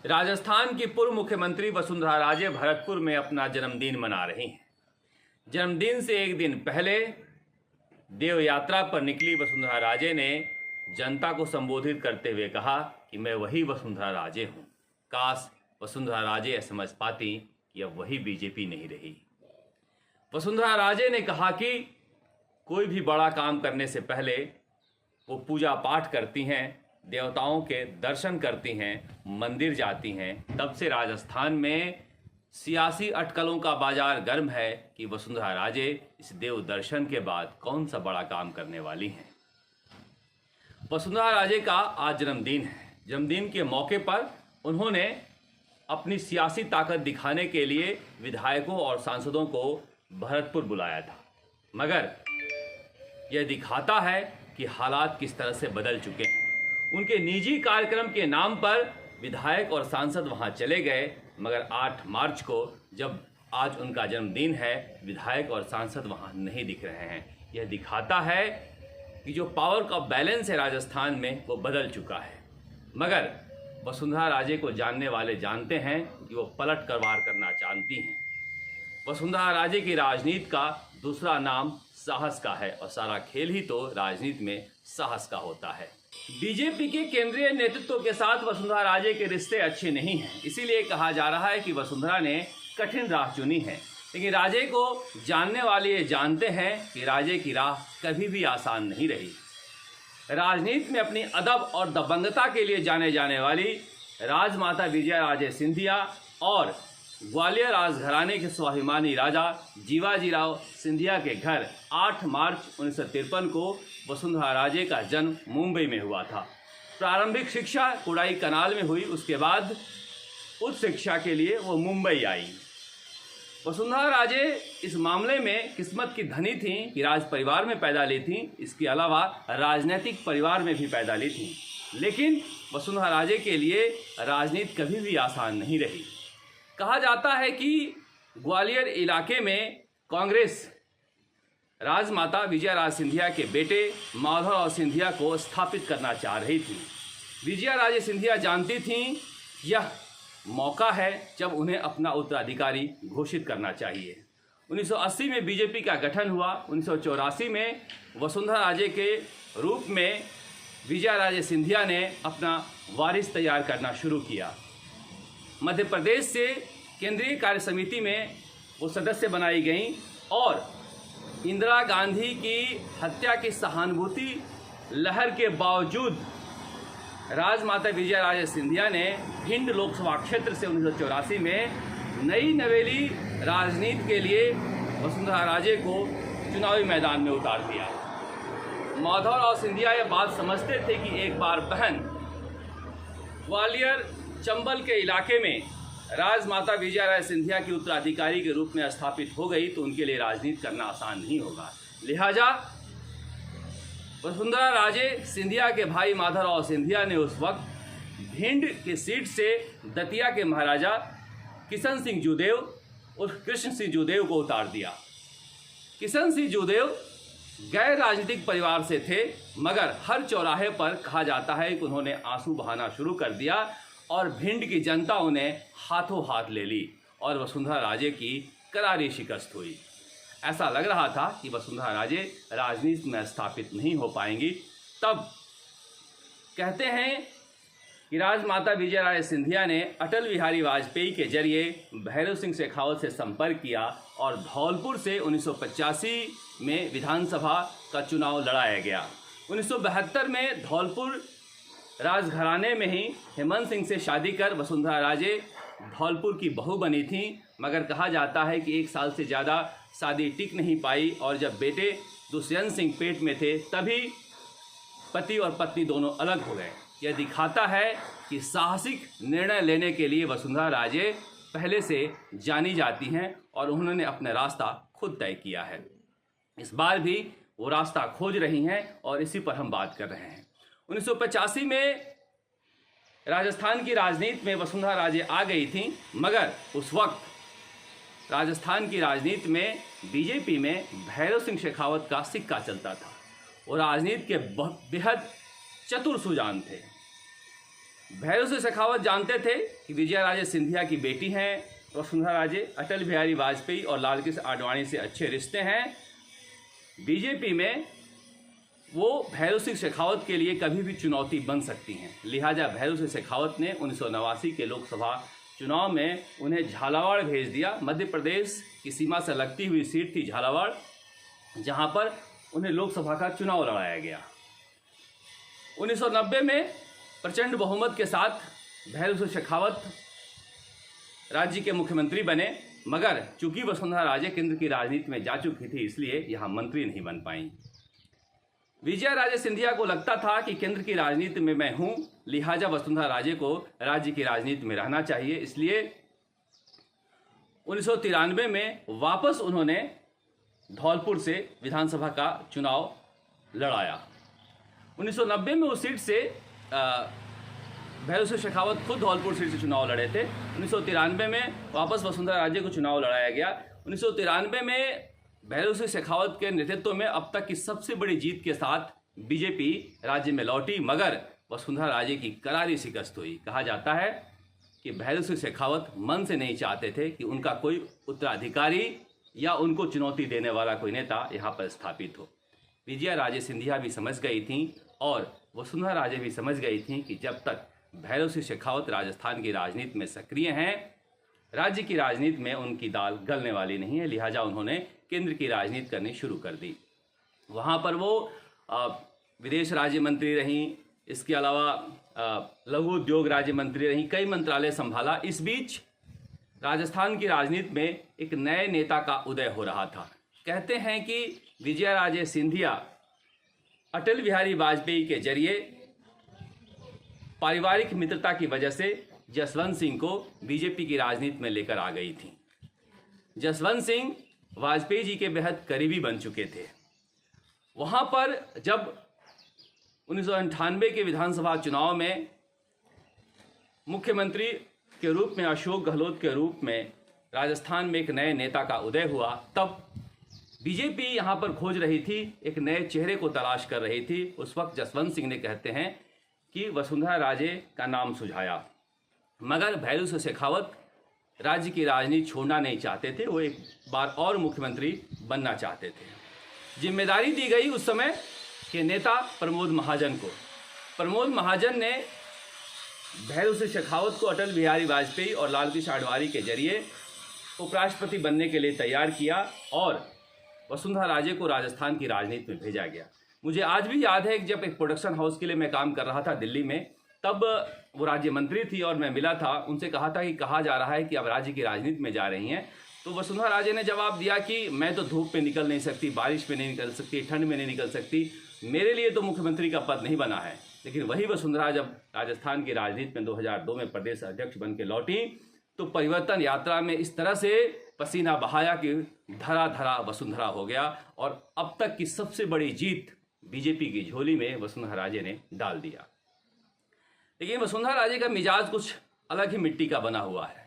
राजस्थान की पूर्व मुख्यमंत्री वसुंधरा राजे भरतपुर में अपना जन्मदिन मना रही हैं। जन्मदिन से एक दिन पहले देव यात्रा पर निकली वसुंधरा राजे ने जनता को संबोधित करते हुए कहा कि मैं वही वसुंधरा राजे हूं। काश वसुंधरा राजे यह समझ पाती कि अब वही बीजेपी नहीं रही। वसुंधरा राजे ने कहा कि कोई भी बड़ा काम करने से पहले वो पूजा पाठ करती हैं, देवताओं के दर्शन करती हैं, मंदिर जाती हैं। तब से राजस्थान में सियासी अटकलों का बाजार गर्म है कि वसुंधरा राजे इस देव दर्शन के बाद कौन सा बड़ा काम करने वाली हैं। वसुंधरा राजे का आज जन्मदिन है। जन्मदिन के मौके पर उन्होंने अपनी सियासी ताकत दिखाने के लिए विधायकों और सांसदों को भरतपुर बुलाया था, मगर यह दिखाता है कि हालात किस तरह से बदल चुके हैं। उनके निजी कार्यक्रम के नाम पर विधायक और सांसद वहां चले गए, मगर 8 मार्च को जब आज उनका जन्मदिन है, विधायक और सांसद वहां नहीं दिख रहे हैं। यह दिखाता है कि जो पावर का बैलेंस है राजस्थान में वो बदल चुका है। मगर वसुंधरा राजे को जानने वाले जानते हैं कि वो पलट कर वार करना जानती हैं। वसुंधरा राजे की राजनीति का दूसरा नाम साहस का है और सारा खेल ही तो राजनीति में साहस का होता है। बीजेपी के केंद्रीय नेतृत्व के साथ वसुंधरा राजे के रिश्ते अच्छे नहीं हैं, इसीलिए कहा जा रहा है कि वसुंधरा ने कठिन राह चुनी है। लेकिन राजे को जानने वाले ये जानते हैं कि राजे की राह कभी भी आसान नहीं रही। राजनीति में अपनी अदब और दबंगता के लिए जाने जाने वाली राजमाता विजया राजे सिंधिया और ग्वालियर राजघराने के स्वाभिमानी राजा जीवाजीराव सिंधिया के घर 8 मार्च 1953 को वसुंधरा राजे का जन्म मुंबई में हुआ था। प्रारंभिक शिक्षा कुड़ाई कनाल में हुई, उसके बाद उच्च शिक्षा के लिए वो मुंबई आई। वसुंधरा राजे इस मामले में किस्मत की धनी थीं कि राज परिवार में पैदा ली थीं, इसके अलावा राजनीतिक परिवार में भी पैदा ली थीं। लेकिन वसुंधरा राजे के लिए राजनीति कभी भी आसान नहीं रही। कहा जाता है कि ग्वालियर इलाके में कांग्रेस राजमाता विजया राजे सिंधिया के बेटे माधवराव सिंधिया को स्थापित करना चाह रही थी। विजया राजे सिंधिया जानती थीं यह मौका है जब उन्हें अपना उत्तराधिकारी घोषित करना चाहिए। 1980 में बीजेपी का गठन हुआ। 1984 में वसुंधरा राजे के रूप में विजया राजे सिंधिया ने अपना वारिस तैयार करना शुरू किया। मध्य प्रदेश से केंद्रीय कार्य समिति में वो सदस्य बनाई गईं और इंदिरा गांधी की हत्या की सहानुभूति लहर के बावजूद राजमाता विजया राजे सिंधिया ने भिंड लोकसभा क्षेत्र से 1984 में नई नवेली राजनीति के लिए वसुंधरा राजे को चुनावी मैदान में उतार दिया। माधवराव सिंधिया यह बात समझते थे कि एक बार बहन ग्वालियर चंबल के इलाके में राजमाता विजया राजे सिंधिया की उत्तराधिकारी के रूप में स्थापित हो गई तो उनके लिए राजनीति करना आसान नहीं होगा। लिहाजा वसुंधरा राजे सिंधिया के भाई माधवराव सिंधिया ने उस वक्त भिंड की सीट से दतिया के महाराजा किशन सिंह जूदेव उर्फ कृष्ण सिंह जूदेव को उतार दिया। किशन सिंह जूदेव गैर राजनीतिक परिवार से थे, मगर हर चौराहे पर कहा जाता है कि उन्होंने आंसू बहाना शुरू कर दिया और भिंड की जनता उन्हें हाथों हाथ ले ली और वसुंधरा राजे की करारी शिकस्त हुई। ऐसा लग रहा था कि वसुंधरा राजे राजनीति में स्थापित नहीं हो पाएंगी। तब कहते हैं कि राजमाता विजया राजे सिंधिया ने अटल बिहारी वाजपेयी के जरिए भैरव सिंह शेखावत से संपर्क किया और धौलपुर से 1985 में विधानसभा का चुनाव लड़ाया गया। 1972 में धौलपुर राजघराने में ही हेमंत सिंह से शादी कर वसुंधरा राजे धौलपुर की बहू बनी थी, मगर कहा जाता है कि 1 साल से ज़्यादा शादी टिक नहीं पाई और जब बेटे दुष्यंत सिंह पेट में थे तभी पति और पत्नी दोनों अलग हो गए। यह दिखाता है कि साहसिक निर्णय लेने के लिए वसुंधरा राजे पहले से जानी जाती हैं और उन्होंने अपना रास्ता खुद तय किया है। इस बार भी वो रास्ता खोज रही हैं और इसी पर हम बात कर रहे हैं। 1985 में राजस्थान की राजनीति में वसुंधरा राजे आ गई थीं, मगर उस वक्त राजस्थान की राजनीति में बीजेपी में भैरव सिंह शेखावत का सिक्का चलता था। वो राजनीति के बेहद चतुर सुजान थे। भैरव सिंह शेखावत जानते थे कि विजयाराजे सिंधिया की बेटी हैं वसुंधरा राजे, अटल बिहारी वाजपेयी और लाल कृष्ण आडवाणी से अच्छे रिश्ते हैं। बीजेपी में वो भैरव सिंह शेखावत के लिए कभी भी चुनौती बन सकती हैं। लिहाजा भैरव सिंह शेखावत ने 1989 के लोकसभा चुनाव में उन्हें झालावाड़ भेज दिया। मध्य प्रदेश की सीमा से लगती हुई सीट थी झालावाड़, जहां पर उन्हें लोकसभा का चुनाव लड़ाया गया। 1990 में प्रचंड बहुमत के साथ भैरव सिंह शेखावत राज्य के मुख्यमंत्री बने, मगर चूंकि वसुंधरा राजे केंद्र की राजनीति में जा चुकी थी, इसलिए यहां मंत्री नहीं बन पाई। विजयाराजे सिंधिया को लगता था कि केंद्र की राजनीति में मैं हूं, लिहाजा वसुंधरा राजे को राज्य की राजनीति में रहना चाहिए। इसलिए 1993 में वापस उन्होंने धौलपुर से विधानसभा का चुनाव लड़ाया। 1990 में उस सीट से भैरव सिंह शेखावत खुद धौलपुर सीट से चुनाव लड़े थे। 1993 में वापस वसुंधरा राजे को चुनाव लड़ाया गया। 1993 में भैरव सिंह शेखावत के नेतृत्व में अब तक की सबसे बड़ी जीत के साथ बीजेपी राज्य में लौटी, मगर वसुंधरा राजे की करारी शिकस्त हुई। कहा जाता है कि भैरव सिंह शेखावत मन से नहीं चाहते थे कि उनका कोई उत्तराधिकारी या उनको चुनौती देने वाला कोई नेता यहाँ पर स्थापित हो। विजयाराजे सिंधिया भी समझ गई थी और वसुंधरा राजे भी समझ गई थी कि जब तक भैरव सिंह शेखावत राजस्थान की राजनीति में सक्रिय हैं, राज्य की राजनीति में उनकी दाल गलने वाली नहीं है। लिहाजा उन्होंने केंद्र की राजनीति करनी शुरू कर दी। वहाँ पर वो विदेश राज्य मंत्री रहीं, इसके अलावा लघु उद्योग राज्य मंत्री रहीं, कई मंत्रालय संभाला। इस बीच राजस्थान की राजनीति में एक नए नेता का उदय हो रहा था। कहते हैं कि विजयाराजे सिंधिया अटल बिहारी वाजपेयी के जरिए पारिवारिक मित्रता की वजह से जसवंत सिंह को बीजेपी की राजनीति में लेकर आ गई थी। जसवंत सिंह वाजपेयी जी के बेहद करीबी बन चुके थे। वहाँ पर जब 1998 के विधानसभा चुनाव में मुख्यमंत्री के रूप में अशोक गहलोत के रूप में राजस्थान में एक नए नेता का उदय हुआ, तब बीजेपी यहाँ पर खोज रही थी, एक नए चेहरे को तलाश कर रही थी। उस वक्त जसवंत सिंह ने कहते हैं कि वसुंधरा राजे का नाम सुझाया, मगर भैरव सिंह शेखावत राज्य की राजनीति छोड़ना नहीं चाहते थे। वो एक बार और मुख्यमंत्री बनना चाहते थे। जिम्मेदारी दी गई उस समय के नेता प्रमोद महाजन को। प्रमोद महाजन ने भैरव सिंह शेखावत को अटल बिहारी वाजपेयी और लाल कृष्ण आडवाणी के जरिए उपराष्ट्रपति बनने के लिए तैयार किया और वसुंधरा राजे को राजस्थान की राजनीति में भेजा गया। मुझे आज भी याद है कि जब एक प्रोडक्शन हाउस के लिए मैं काम कर रहा था दिल्ली में, तब वो राज्य मंत्री थी और मैं मिला था। उनसे कहा था कि कहा जा रहा है कि अब राज्य की राजनीति में जा रही हैं। तो वसुंधरा राजे ने जवाब दिया कि मैं तो धूप में निकल नहीं सकती, बारिश में नहीं निकल सकती, ठंड में नहीं निकल सकती, मेरे लिए तो मुख्यमंत्री का पद नहीं बना है। लेकिन वही वसुंधरा जब राजस्थान की राजनीति में 2002 में प्रदेश अध्यक्ष बन के लौटी, तो परिवर्तन यात्रा में इस तरह से पसीना बहाया कि धरा धरा वसुंधरा हो गया और अब तक की सबसे बड़ी जीत बीजेपी की झोली में वसुंधरा राजे ने डाल दिया। लेकिन वसुंधरा राजे का मिजाज कुछ अलग ही मिट्टी का बना हुआ है।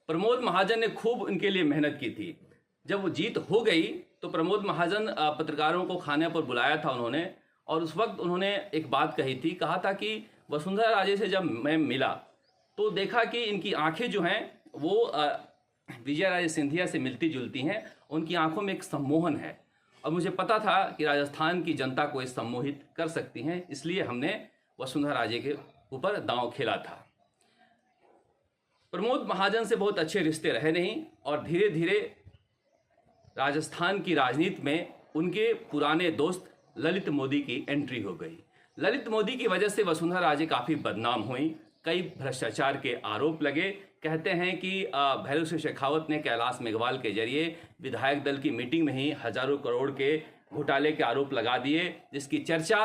प्रमोद महाजन ने खूब उनके लिए मेहनत की थी। जब वो जीत हो गई तो प्रमोद महाजन पत्रकारों को खाने पर बुलाया था उन्होंने, और उस वक्त उन्होंने एक बात कही थी। कहा था कि वसुंधरा राजे से जब मैं मिला तो देखा कि इनकी आंखें जो हैं वो विजयाराजे सिंधिया से मिलती जुलती हैं, उनकी आंखों में एक सम्मोहन है और मुझे पता था कि राजस्थान की जनता को ये सम्मोहित कर सकती हैं, इसलिए हमने वसुंधरा राजे के ऊपर दांव खेला था। प्रमोद महाजन से बहुत अच्छे रिश्ते रहे नहीं और धीरे धीरे राजस्थान की राजनीति में उनके पुराने दोस्त ललित मोदी की एंट्री हो गई। ललित मोदी की वजह से वसुंधरा राजे काफ़ी बदनाम हुई, कई भ्रष्टाचार के आरोप लगे। कहते हैं कि भैरव सिंह शेखावत ने कैलाश मेघवाल के जरिए विधायक दल की मीटिंग में ही हजारों करोड़ के घोटाले के आरोप लगा दिए, जिसकी चर्चा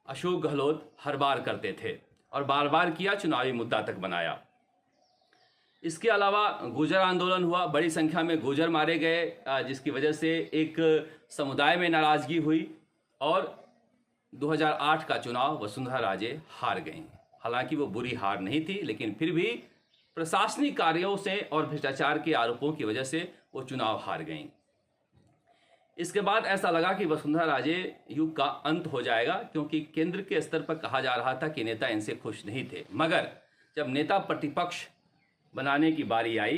अशोक गहलोत हर बार करते थे और बार बार किया, चुनावी मुद्दा तक बनाया। इसके अलावा गुर्जर आंदोलन हुआ, बड़ी संख्या में गुर्जर मारे गए, जिसकी वजह से एक समुदाय में नाराजगी हुई और 2008 का चुनाव वसुंधरा राजे हार गईं। हालांकि वो बुरी हार नहीं थी, लेकिन फिर भी प्रशासनिक कार्यों से और भ्रष्टाचार के आरोपों की वजह से वो चुनाव हार गईं। इसके बाद ऐसा लगा कि वसुंधरा राजे युग का अंत हो जाएगा, क्योंकि केंद्र के स्तर पर कहा जा रहा था कि नेता इनसे खुश नहीं थे। मगर जब नेता प्रतिपक्ष बनाने की बारी आई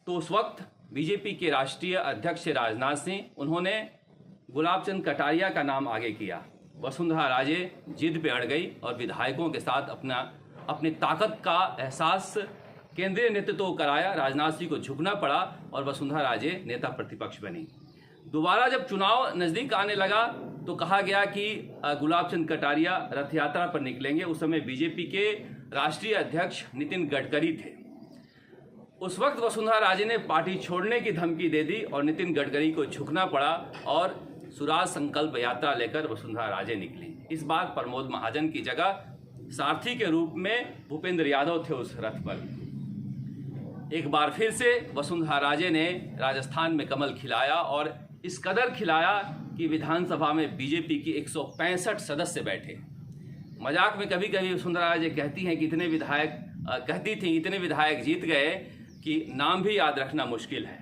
तो उस वक्त बीजेपी के राष्ट्रीय अध्यक्ष राजनाथ सिंह, उन्होंने गुलाब चंद कटारिया का नाम आगे किया। वसुंधरा राजे जिद पे अड़ गई और विधायकों के साथ अपनी ताकत का एहसास केंद्रीय नेतृत्व को कराया। राजनाथ सिंह को झुकना पड़ा और वसुंधरा राजे नेता प्रतिपक्ष बनी। दोबारा जब चुनाव नज़दीक आने लगा तो कहा गया कि गुलाब चंद कटारिया रथ यात्रा पर निकलेंगे। उस समय बीजेपी के राष्ट्रीय अध्यक्ष नितिन गडकरी थे। उस वक्त वसुंधरा राजे ने पार्टी छोड़ने की धमकी दे दी और नितिन गडकरी को झुकना पड़ा और स्वराज संकल्प यात्रा लेकर वसुंधरा राजे निकली। इस बार प्रमोद महाजन की जगह सारथी के रूप में भूपेंद्र यादव थे उस रथ पर। एक बार फिर से वसुंधरा राजे ने राजस्थान में कमल खिलाया और इस कदर खिलाया कि विधानसभा में बीजेपी की 165 सदस्य बैठे। मजाक में कभी कभी वसुंधरा राजे कहती हैं कि इतने विधायक जीत गए कि नाम भी याद रखना मुश्किल है।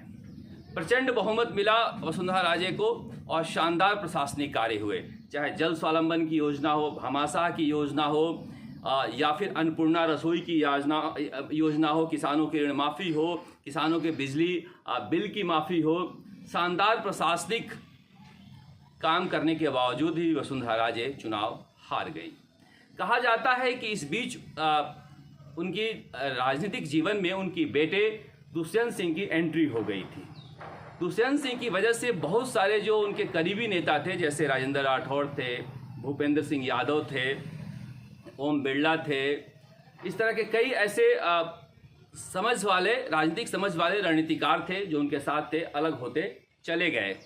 प्रचंड बहुमत मिला वसुंधरा राजे को और शानदार प्रशासनिक कार्य हुए, चाहे जल स्वावलंबन की योजना हो, भामाशाह की योजना हो, या फिर अन्नपूर्णा रसोई की योजना हो, किसानों की ऋण माफ़ी हो, किसानों के बिजली बिल की माफ़ी हो। शानदार प्रशासनिक काम करने के बावजूद ही वसुंधरा राजे चुनाव हार गई। कहा जाता है कि इस बीच उनकी राजनीतिक जीवन में उनकी बेटे दुष्यंत सिंह की एंट्री हो गई थी। दुष्यंत सिंह की वजह से बहुत सारे जो उनके करीबी नेता थे, जैसे राजेंद्र राठौड़ थे, भूपेंद्र सिंह यादव थे, ओम बिरला थे, इस तरह के कई ऐसे राजनीतिक समझ वाले रणनीतिकार थे जो उनके साथ थे, अलग होते चले गए।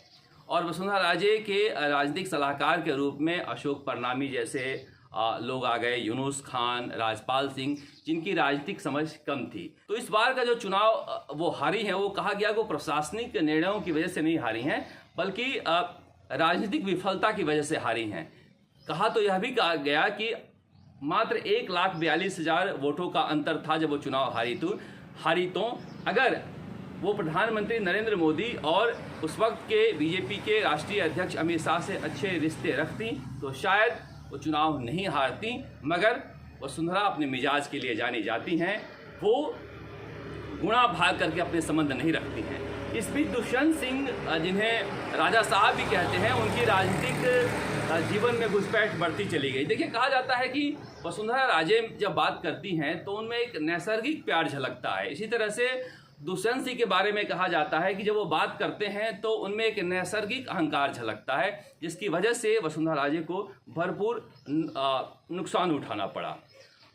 और वसुंधरा राजे के राजनीतिक सलाहकार के रूप में अशोक परनामी जैसे लोग आ गए, यूनुस खान, राजपाल सिंह, जिनकी राजनीतिक समझ कम थी। तो इस बार का जो चुनाव वो हारी हैं, वो कहा गया वो प्रशासनिक निर्णयों की वजह से नहीं हारी हैं, बल्कि राजनीतिक विफलता की वजह से हारी हैं। कहा तो यह भी कहा गया कि मात्र 1,42,000 वोटों का अंतर था जब वो चुनाव हारी तो अगर वो प्रधानमंत्री नरेंद्र मोदी और उस वक्त के बीजेपी के राष्ट्रीय अध्यक्ष अमित शाह से अच्छे रिश्ते रखती तो शायद वो चुनाव नहीं हारती। मगर वसुंधरा अपने मिजाज के लिए जानी जाती हैं, वो गुणा भाग करके अपने संबंध नहीं रखती हैं। इस बीच दुष्यंत सिंह, जिन्हें राजा साहब भी कहते हैं, उनकी राजनीतिक जीवन में घुसपैठ बढ़ती चली गई। देखिए, कहा जाता है कि वसुंधरा राजे जब बात करती हैं तो उनमें एक नैसर्गिक प्यार झलकता है। इसी तरह से दुष्यंत सिंह के बारे में कहा जाता है कि जब वो बात करते हैं तो उनमें एक नैसर्गिक अहंकार झलकता है, जिसकी वजह से वसुंधरा राजे को भरपूर नुकसान उठाना पड़ा।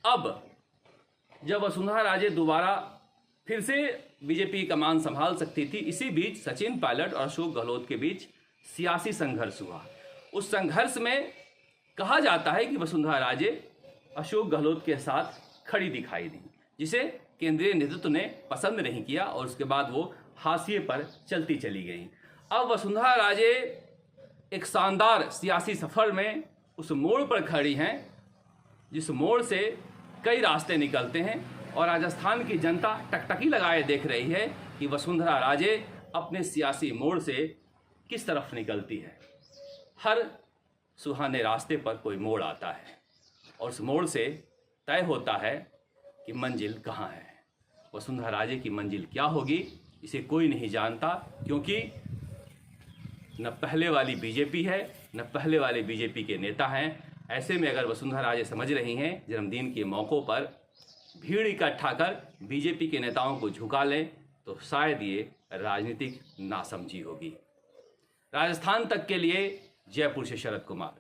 अब जब वसुंधरा राजे दोबारा फिर से बीजेपी कमान संभाल सकती थी, इसी बीच सचिन पायलट और अशोक गहलोत के बीच सियासी संघर्ष हुआ। उस संघर्ष में कहा जाता है कि वसुंधरा राजे अशोक गहलोत के साथ खड़ी दिखाई दी, जिसे केंद्रीय नेतृत्व ने पसंद नहीं किया और उसके बाद वो हाशिए पर चलती चली गई। अब वसुंधरा राजे एक शानदार सियासी सफर में उस मोड़ पर खड़ी हैं जिस मोड़ से कई रास्ते निकलते हैं और राजस्थान की जनता टकटकी लगाए देख रही है कि वसुंधरा राजे अपने सियासी मोड़ से किस तरफ निकलती है। हर सुहाने रास्ते पर कोई मोड़ आता है और उस मोड़ से तय होता है कि मंजिल कहाँ है। वसुंधरा राजे की मंजिल क्या होगी, इसे कोई नहीं जानता, क्योंकि न पहले वाली बीजेपी है न पहले वाले बीजेपी के नेता हैं। ऐसे में अगर वसुंधरा राजे समझ रही हैं जन्मदिन के मौक़ों पर भीड़ इकट्ठा कर बीजेपी के नेताओं को झुका लें, तो शायद ये राजनीतिक नासमझी होगी। राजस्थान तक के लिए जयपुर से शरद कुमार।